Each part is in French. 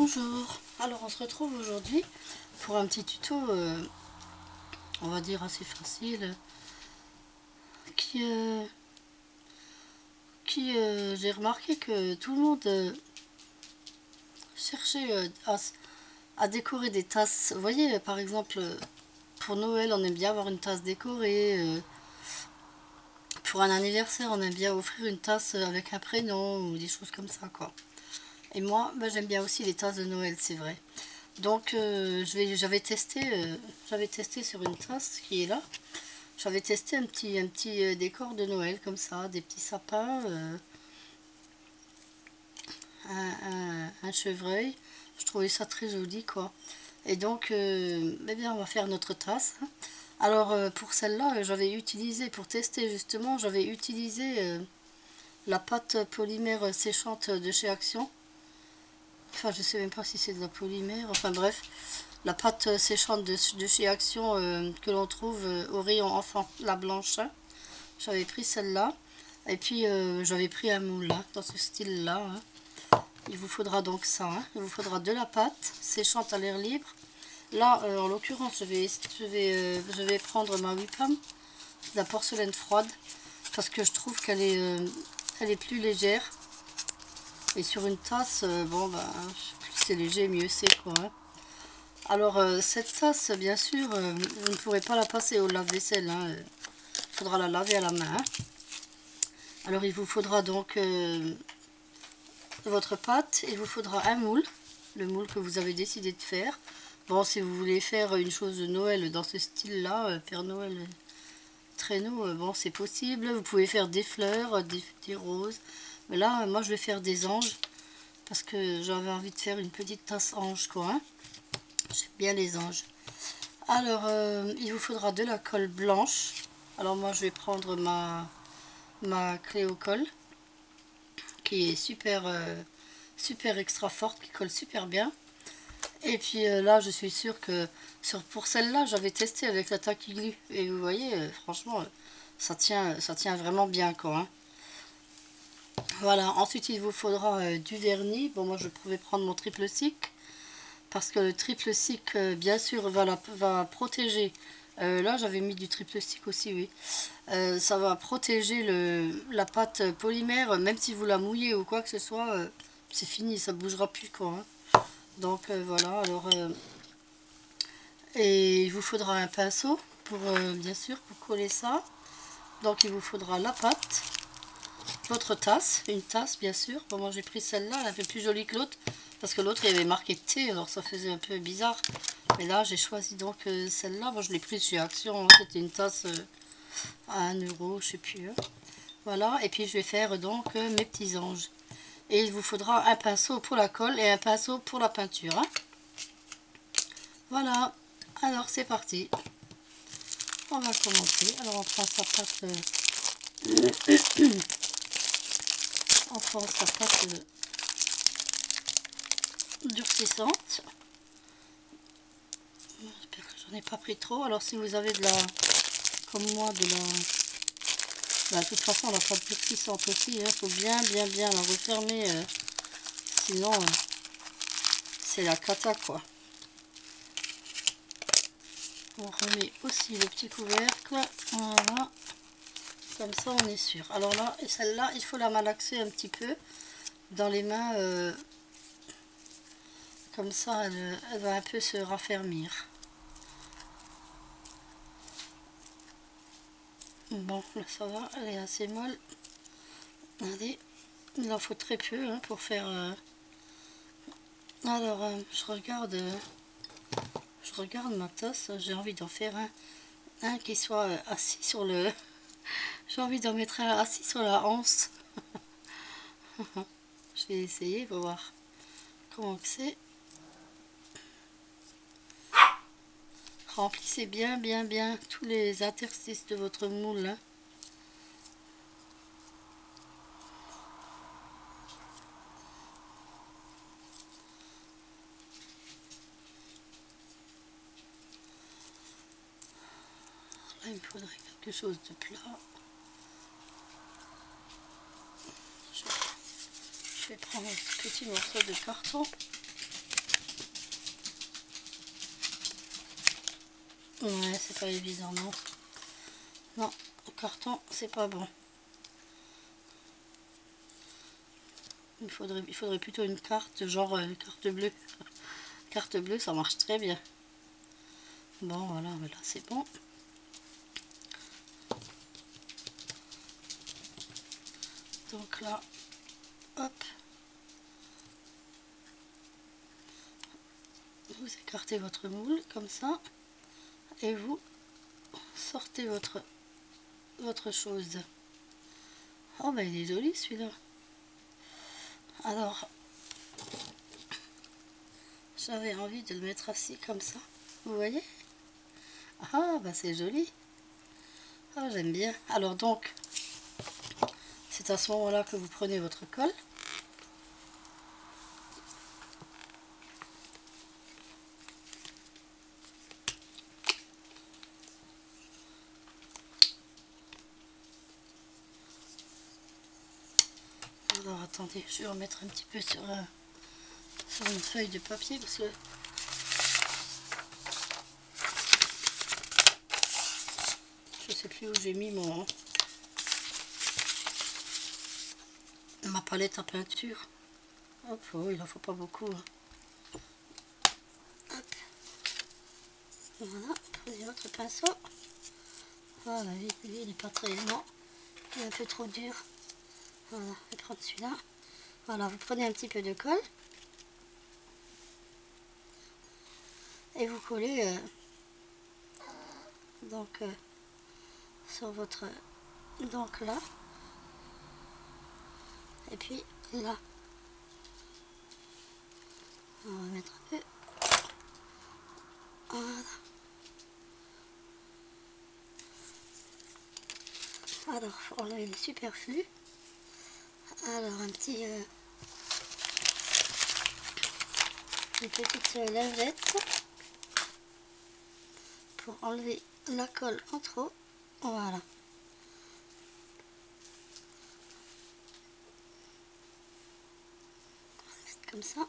Bonjour, alors on se retrouve aujourd'hui pour un petit tuto, on va dire assez facile, qui j'ai remarqué que tout le monde cherchait à décorer des tasses. Vous voyez, par exemple, pour Noël, on aime bien avoir une tasse décorée, pour un anniversaire, on aime bien offrir une tasse avec un prénom ou des choses comme ça, quoi. Et moi, j'aime bien aussi les tasses de Noël, c'est vrai. Donc j'avais testé sur une tasse qui est là. J'avais testé un petit décor de Noël comme ça, des petits sapins, un chevreuil. Je trouvais ça très joli, quoi. Et donc bien, on va faire notre tasse, hein. Alors pour celle-là, j'avais utilisé, pour tester justement, j'avais utilisé la pâte polymère séchante de chez Action. Enfin, je sais même pas si c'est de la polymère, enfin bref. La pâte séchante de chez Action que l'on trouve au rayon enfant, la blanche. J'avais pris celle-là. Et puis j'avais pris un moule là, dans ce style-là, hein. Il vous faudra donc ça, hein. Il vous faudra de la pâte séchante à l'air libre. Là, en l'occurrence, je vais prendre ma Wipam, de la porcelaine froide, parce que je trouve elle est plus légère. Et sur une tasse, plus c'est léger, mieux c'est, quoi, hein. Alors cette tasse, bien sûr, vous ne pourrez pas la passer au lave-vaisselle, hein. Il faudra la laver à la main, hein. Alors il vous faudra donc votre pâte, il vous faudra un moule, le moule que vous avez décidé de faire. Bon, si vous voulez faire une chose de Noël dans ce style-là, Père Noël traîneau, bon, c'est possible. Vous pouvez faire des fleurs, des roses. Mais là, moi, je vais faire des anges, parce que j'avais envie de faire une petite tasse ange, quoi, hein. J'aime bien les anges. Alors, il vous faudra de la colle blanche. Alors moi, je vais prendre ma Cléo Colle, qui est super extra forte, qui colle super bien. Et puis là, je suis sûre que pour celle-là, j'avais testé avec la Tacky Glue. Et vous voyez, franchement, ça tient vraiment bien, quoi, hein. Voilà, ensuite il vous faudra du vernis. Bon, moi je pouvais prendre mon triple stick, parce que le triple stick, bien sûr, va protéger. Là, j'avais mis du triple stick aussi, oui. Ça va protéger la pâte polymère, même si vous la mouillez ou quoi que ce soit, c'est fini, ça bougera plus, quoi, hein. Donc voilà, alors et il vous faudra un pinceau pour bien sûr pour coller ça. Donc il vous faudra la pâte, votre tasse, une tasse bien sûr. Bon, moi j'ai pris celle-là, elle est un peu plus jolie que l'autre, parce que l'autre il y avait marqué thé, alors ça faisait un peu bizarre. Mais là j'ai choisi donc celle-là. Moi je l'ai prise chez Action, hein. C'était une tasse à 1 euro, je sais plus, hein. Voilà, et puis je vais faire donc mes petits anges. Et il vous faudra un pinceau pour la colle et un pinceau pour la peinture, hein. Voilà, alors c'est parti. On va commencer. Alors on prend sa pâte, on prend sa pâte durcissante. J'espère que j'en ai pas pris trop. Alors si vous avez comme moi, de toute façon la pâte durcissante aussi, il faut bien la refermer, sinon c'est la cata, quoi. On remet aussi le petit couvercle, voilà, comme ça on est sûr. Alors là, et celle-là, il faut la malaxer un petit peu dans les mains, comme ça elle va un peu se raffermir. Bon, là ça va, elle est assez molle. Allez, il en faut très peu, hein, pour faire... Alors, je regarde ma tasse, j'ai envie d'en faire un qui soit assis sur le... J'ai envie d'en mettre un assis sur la anse. Je vais essayer pour voir comment que c'est. Remplissez bien tous les interstices de votre moule, hein. Là, il me faudrait quelque chose de plat. Je vais prendre un petit morceau de carton. Ouais, c'est pas évident, non. Non, le carton, c'est pas bon. Il faudrait plutôt une carte, genre une carte bleue. Carte bleue, ça marche très bien. Bon, voilà, là c'est bon. Donc là, hop. Vous écartez votre moule, comme ça. Et vous sortez votre chose. Oh, bah il est joli celui-là. Alors, j'avais envie de le mettre assis comme ça. Vous voyez? Ah, bah c'est joli. Ah, j'aime bien. Alors donc, c'est à ce moment-là que vous prenez votre colle. Alors attendez, je vais remettre un petit peu sur une feuille de papier parce que je sais plus où j'ai mis ma palette à peinture. Hop, oh, il en faut pas beaucoup. Hein. Hop. Voilà, prenez votre pinceau. Voilà, lui, il n'est pas très aimant. Il est un peu trop dur. Voilà, je vais prendre celui-là. Voilà, vous prenez un petit peu de colle. Et vous collez donc sur votre... Donc là. Et puis là. On va mettre un peu. Voilà. Alors, faut enlever les superflus. Alors, une petite lingette pour enlever la colle en trop. Voilà. On va mettre comme ça.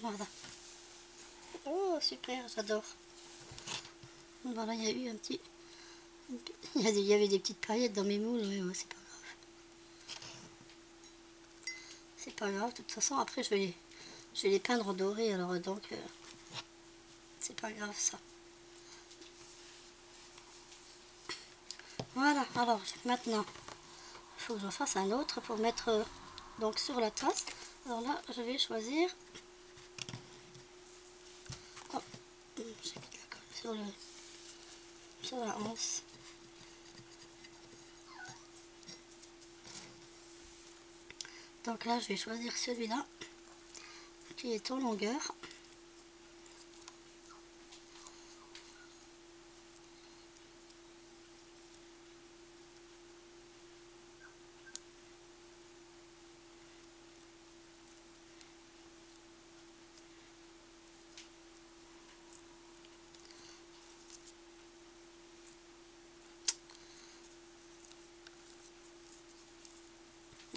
Voilà. Oh, super, j'adore. Voilà, il y a eu un petit... Il y avait des petites paillettes dans mes moules, mais ouais, c'est pas grave. C'est pas grave, de toute façon, après je vais les peindre en doré, alors donc c'est pas grave ça. Voilà, alors maintenant, il faut que j'en fasse un autre pour mettre donc sur la tasse. Alors là, je vais choisir... Oh, j'ai mis de la colle sur la anse. Donc là, je vais choisir celui-là, qui est en longueur.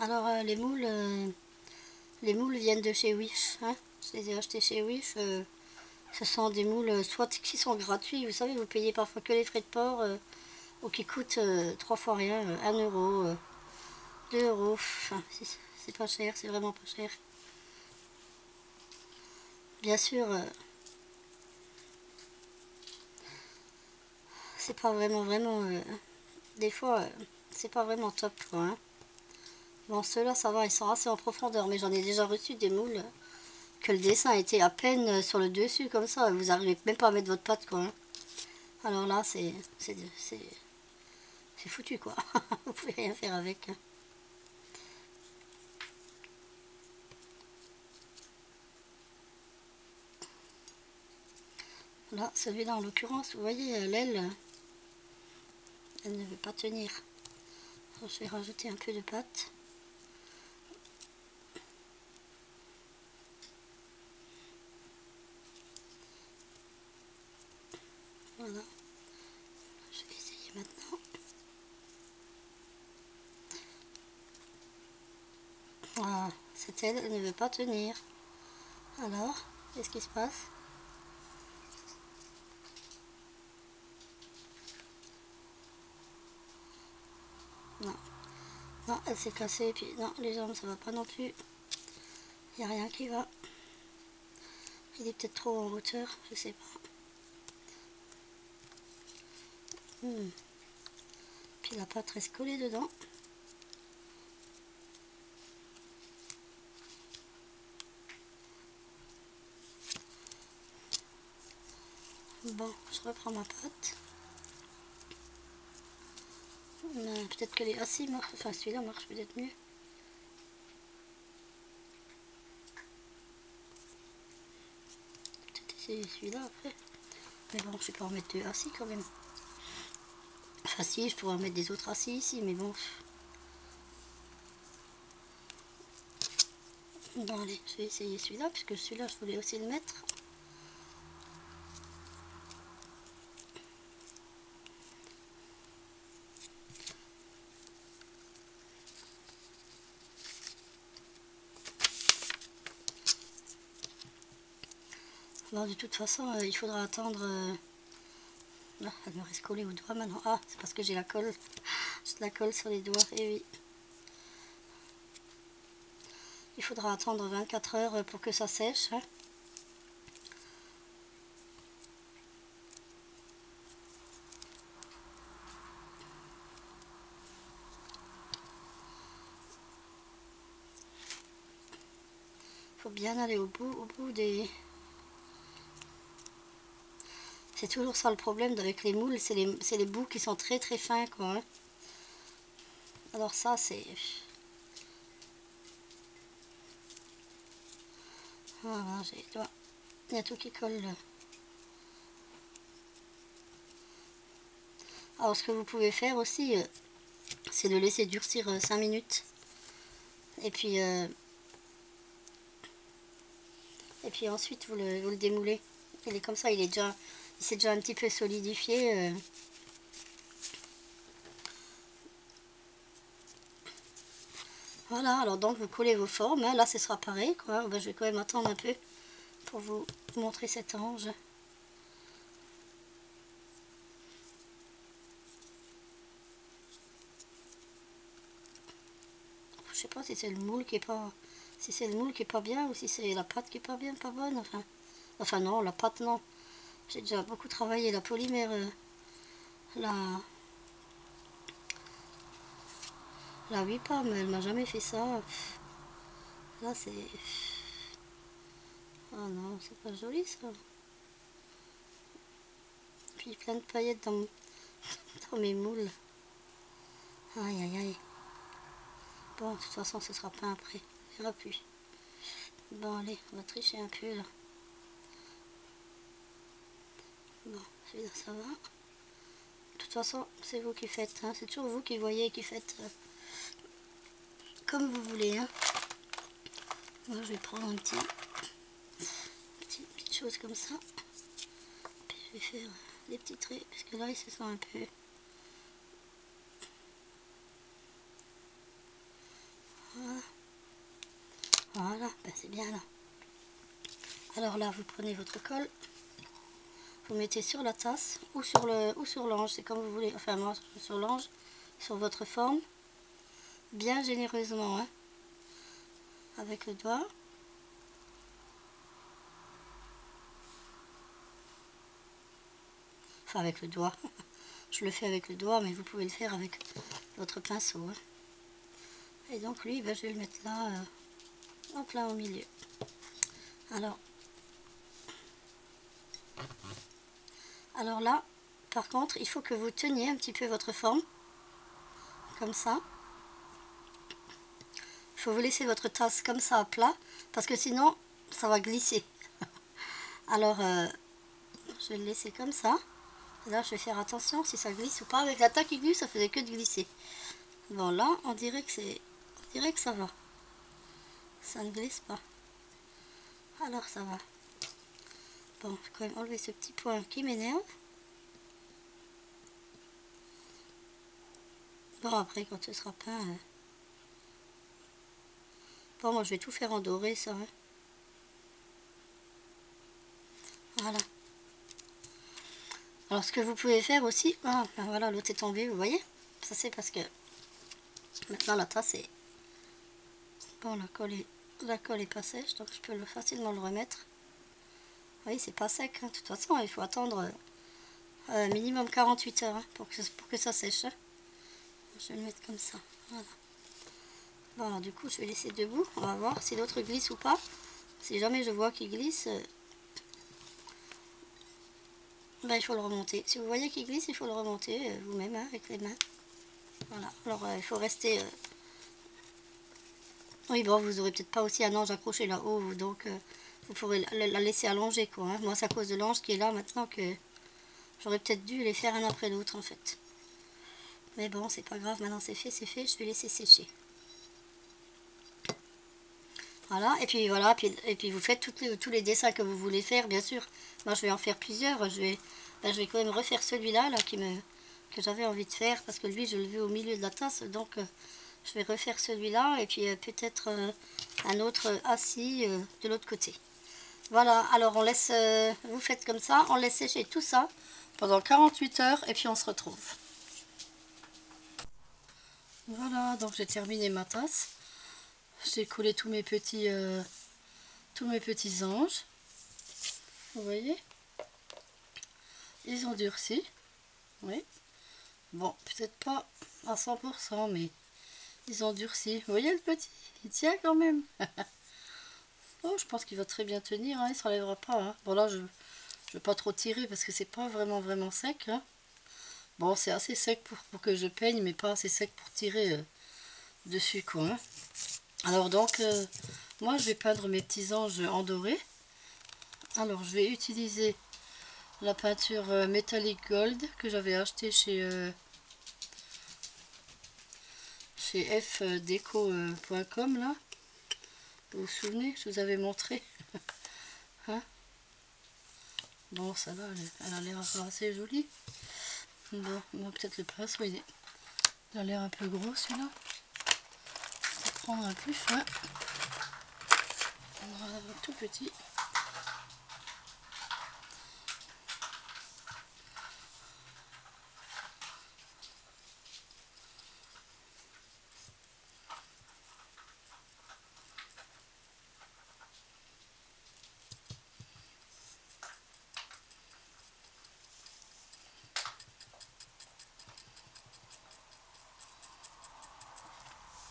Alors les moules viennent de chez Wish, hein. Je les ai achetés chez Wish. Ce sont des moules soit qui sont gratuits, vous savez, vous payez parfois que les frais de port, ou qui coûtent 3 fois rien, 1 euro, 2 euros. Enfin, c'est pas cher, c'est vraiment pas cher. Bien sûr, c'est pas vraiment, des fois, c'est pas vraiment top, quoi, hein. Bon, ceux-là, ça va, ils sont assez en profondeur, mais j'en ai déjà reçu des moules que le dessin était à peine sur le dessus, comme ça, vous arrivez même pas à mettre votre pâte, quoi, hein. Alors là, c'est foutu, quoi. Vous pouvez rien faire avec. Là, celui-là, en l'occurrence, vous voyez, l'aile, elle ne veut pas tenir. Alors, je vais rajouter un peu de pâte. Voilà. Je vais essayer maintenant. Voilà, cette aile, elle ne veut pas tenir. Alors, qu'est-ce qui se passe? Non, elle s'est cassée, et puis non, les jambes ça va pas non plus. Il n'y a rien qui va. Il est peut-être trop en hauteur, je sais pas. Puis la pâte reste collée dedans. Bon, je reprends ma pâte. Peut-être que les assis marchent, enfin celui-là marche peut-être mieux. Peut-être essayer celui-là après. Mais bon, je vais pas en mettre deux assis quand même. Enfin si, je pourrais en mettre des autres assis ici, mais bon. Bon allez, je vais essayer celui-là, puisque celui-là je voulais aussi le mettre. Bon, de toute façon, il faudra attendre... Là, elle me reste collée au doigt maintenant. Ah, c'est parce que j'ai la colle. J'ai de la colle sur les doigts, et oui. Il faudra attendre 24 heures pour que ça sèche. Hein. Faut bien aller au bout des... C'est toujours ça le problème avec les moules, c'est les bouts qui sont très très fins quoi. Hein. Alors ça c'est... Voilà, j'ai les doigts. Il y a tout qui colle là. Alors ce que vous pouvez faire aussi, c'est de laisser durcir 5 minutes. Et puis ensuite vous le démoulez. Il est comme ça, il s'est déjà un petit peu solidifié. Voilà, alors donc vous collez vos formes. Hein. Là ce sera pareil quoi. Ben, je vais quand même attendre un peu pour vous montrer cet ange. Je sais pas si c'est le moule qui est pas... Si c'est le moule qui est pas bien ou si c'est la pâte qui est pas bien, pas bonne. Enfin non, la pâte non. J'ai déjà beaucoup travaillé la polymère, la 8 pommes, elle m'a jamais fait ça. Là c'est... Ah non, c'est pas joli ça. Puis plein de paillettes dans mes moules. Aïe aïe aïe. Bon, de toute façon ce sera pas après. On verra plus. Bon allez, on va tricher un peu là. Bon, celui-là ça va. De toute façon, c'est vous qui faites, hein. C'est toujours vous qui voyez et qui faites comme vous voulez. Hein. Moi, je vais prendre une petite chose comme ça. Puis je vais faire des petits traits, parce que là, il se sent un peu... Voilà, voilà. Ben, c'est bien là. Alors là, vous prenez votre colle, vous mettez sur la tasse ou sur l'ange, c'est comme vous voulez. Enfin, moi, sur l'ange, sur votre forme, bien généreusement, hein, avec le doigt. Enfin, avec le doigt. Je le fais avec le doigt, mais vous pouvez le faire avec votre pinceau. Hein. Et donc lui, ben, je vais le mettre là, en plein au milieu. Alors là, par contre, il faut que vous teniez un petit peu votre forme, comme ça. Il faut vous laisser votre tasse comme ça à plat, parce que sinon, ça va glisser. Alors, je vais le laisser comme ça. Là, je vais faire attention si ça glisse ou pas. Avec la tasse qui glisse, ça faisait que de glisser. Bon, là, on dirait que ça va. Ça ne glisse pas. Alors, ça va. Bon, je vais quand même enlever ce petit point qui m'énerve. Bon, après, quand ce sera peint... Bon, moi, je vais tout faire en doré, ça. Hein. Voilà. Alors, ce que vous pouvez faire aussi... Ah, ben voilà, l'autre est tombé, vous voyez? Ça, c'est parce que Maintenant la tasse est... Bon, la colle est pas sèche, donc je peux facilement le remettre. Vous voyez, c'est pas sec, hein. De toute façon, il faut attendre minimum 48 heures hein, pour que ça sèche. Hein. Je vais le mettre comme ça. Voilà. Bon, alors du coup, je vais laisser debout. On va voir si l'autre glisse ou pas. Si jamais je vois qu'il glisse, ben, il faut le remonter. Si vous voyez qu'il glisse, il faut le remonter vous-même hein, avec les mains. Voilà. Alors, il faut rester... Oui, bon, vous aurez peut-être pas aussi un ange accroché là-haut, donc vous pourrez la laisser allonger, quoi. Hein. Moi, c'est à cause de l'ange qui est là maintenant que j'aurais peut-être dû les faire un après l'autre, en fait. Mais bon, c'est pas grave, maintenant c'est fait, je vais laisser sécher. Voilà, et puis voilà, et puis vous faites tous les dessins que vous voulez faire, bien sûr. Moi, je vais en faire plusieurs, je vais quand même refaire celui-là, que j'avais envie de faire, parce que lui, je le veux au milieu de la tasse, donc je vais refaire celui-là, et puis peut-être un autre assis de l'autre côté. Voilà, alors on laisse, vous faites comme ça, on laisse sécher tout ça pendant 48 heures, et puis on se retrouve. Voilà, donc j'ai terminé ma tasse. J'ai collé tous mes petits anges. Vous voyez? Ils ont durci. Oui. Bon, peut-être pas à 100%, mais ils ont durci. Vous voyez le petit? Il tient quand même. Oh, je pense qu'il va très bien tenir, hein, il ne s'enlèvera pas. Hein. Bon là, je ne vais pas trop tirer parce que c'est pas vraiment sec. Hein. Bon, c'est assez sec pour que je peigne, mais pas assez sec pour tirer dessus, quoi. Hein. Alors donc, moi je vais peindre mes petits anges en doré. Alors je vais utiliser la peinture Metallic Gold que j'avais acheté chez fdeco.com là. Vous vous souvenez, je vous avais montré. Hein, bon, ça là, elle a l'air assez jolie. Bon, peut-être le pinceau, il a l'air un peu gros celui-là. Je vais prendre un plus fin. On va avoir tout petit.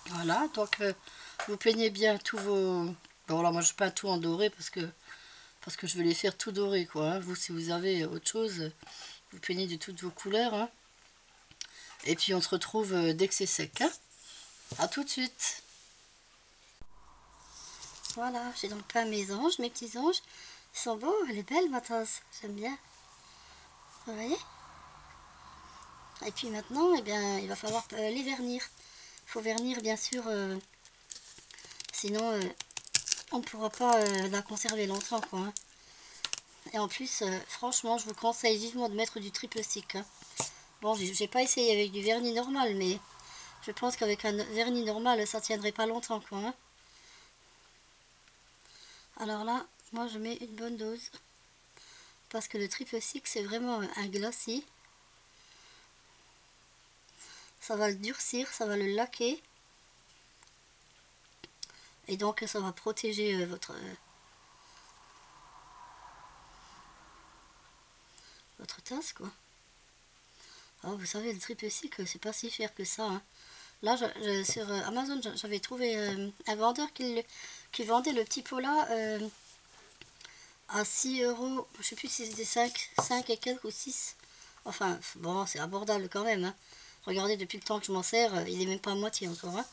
Voilà, donc vous peignez bien tous vos... Bon là, moi je peins tout en doré parce que je vais les faire tout doré, quoi. Hein. Vous, si vous avez autre chose, vous peignez de toutes vos couleurs. Hein. Et puis on se retrouve dès que c'est sec. Hein. A tout de suite. Voilà, j'ai donc peint mes anges, mes petits anges. Ils sont beaux, elle est belle ma tasse, j'aime bien. Vous voyez? Et puis maintenant, eh bien, il va falloir les vernir. Il faut vernir bien sûr, sinon on ne pourra pas la conserver longtemps, quoi. Hein. Et en plus, franchement, je vous conseille vivement de mettre du triple stick. Hein. Bon, j'ai pas essayé avec du vernis normal, mais je pense qu'avec un vernis normal, ça tiendrait pas longtemps, quoi. Hein. Alors là, moi je mets une bonne dose. Parce que le triple stick, c'est vraiment un glacis. Ça va le durcir, ça va le laquer. Et donc ça va protéger votre tasse, quoi. Alors, vous savez, le triple stick, c'est pas si cher que ça. Hein. Là, sur Amazon, j'avais trouvé un vendeur qui vendait le petit pot là à 6 euros. Je sais plus si c'était 5 et quelques ou 6. Enfin, bon, c'est abordable quand même. Hein. Regardez, depuis le temps que je m'en sers, il est même pas à moitié encore. Hein.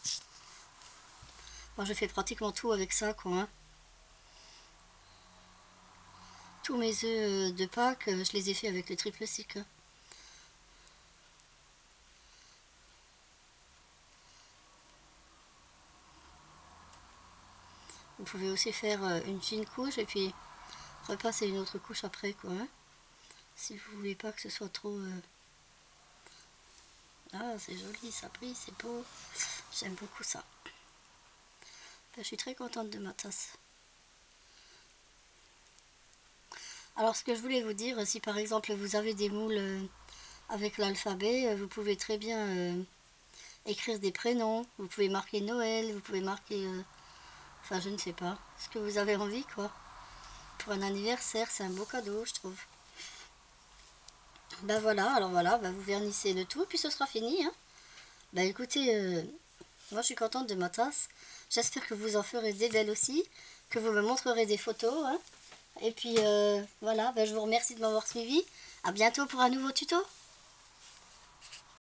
Moi, je fais pratiquement tout avec ça, quoi. Hein. Tous mes œufs de Pâques, je les ai fait avec le triple stick. Hein. Vous pouvez aussi faire une fine couche et puis repasser une autre couche après, quoi. Hein. Si vous voulez pas que ce soit trop... Ah, c'est joli, ça brille, c'est beau. J'aime beaucoup ça. Je suis très contente de ma tasse. Alors, ce que je voulais vous dire, si par exemple vous avez des moules avec l'alphabet, vous pouvez très bien écrire des prénoms, vous pouvez marquer Noël, vous pouvez marquer... enfin, je ne sais pas, ce que vous avez envie, quoi. Pour un anniversaire, c'est un beau cadeau, je trouve. Ben voilà, alors voilà, ben vous vernissez le tout, puis ce sera fini, hein. Ben écoutez, moi je suis contente de ma tasse. J'espère que vous en ferez des belles aussi, que vous me montrerez des photos, hein. Et puis voilà, ben je vous remercie de m'avoir suivi. À bientôt pour un nouveau tuto.